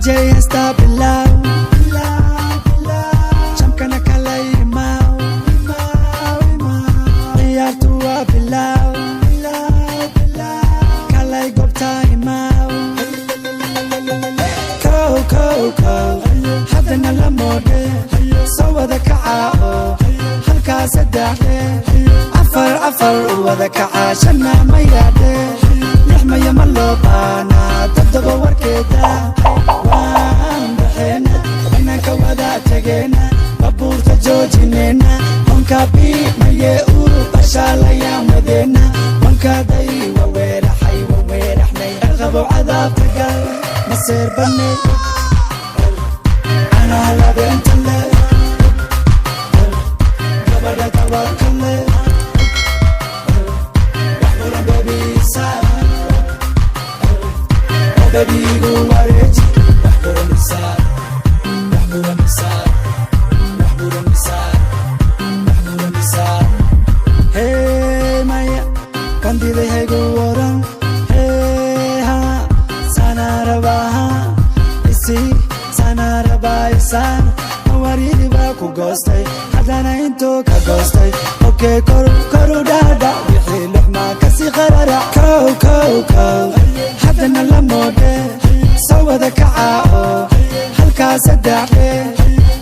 DJ hasta below Shamkana kalay mau Yartua below Kalay gobta mau Ko Hadana la mode Sawada ka'ao Halka sadaqe Afar wada ka'ashana mayade Lihma yamalobana Tadaba warkeda Waan baxena Bananka wada tagena Baburta joojinena Wanka bi maye uru Bashalaya madena Wanka day waweeraxnay Arqabo cadaabta gal Masir bane Ana halabenta le Gabadha tawakkale Baby, go wareji, yahbura misal, yahbura misal, yahbura misal, yahbura misal. Hey Maya, kandide hai go waran. Hey ha, sanaraba ha, isi sanaraba isan. Mawaridi ba ku ghostay, hadana into ka ghostay. Okay, koru dada, wixii luxma kasi qarara. Ko. Hadana la mode Sawada ka'ao Halka sadaqe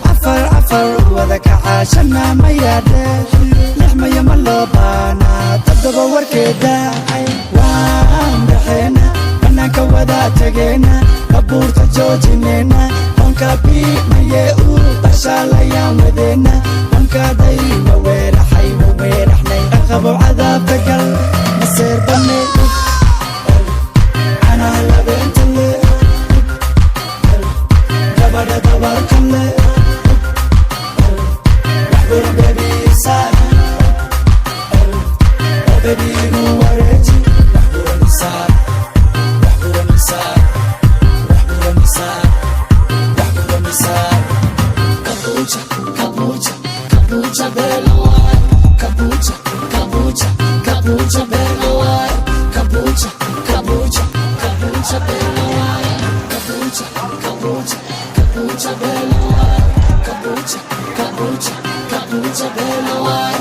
Afar wada ka'ashana mayade Lihma yamalobana Tadaba warkeda Waan baxena Bananka wada tagena Baburta joojinena Wanka bi maye uru Bashalaya wadena Wanka day waweeraxnay Arqabo cadaabta gal Masir bane Ana halabenta le Gabadha tawakkale Yahbura baby isal Oh baby go wareji Yahbura misal Yahbura misal Yahbura misal Yahbura misal Kapucha bella wai Kapucha bella wai Kapucha bella wai Kapucha bella wai Kapucha bella wai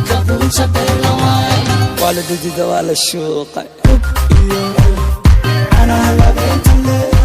Kapucha bella wai Wala didida wala shuqa Ana halabenta le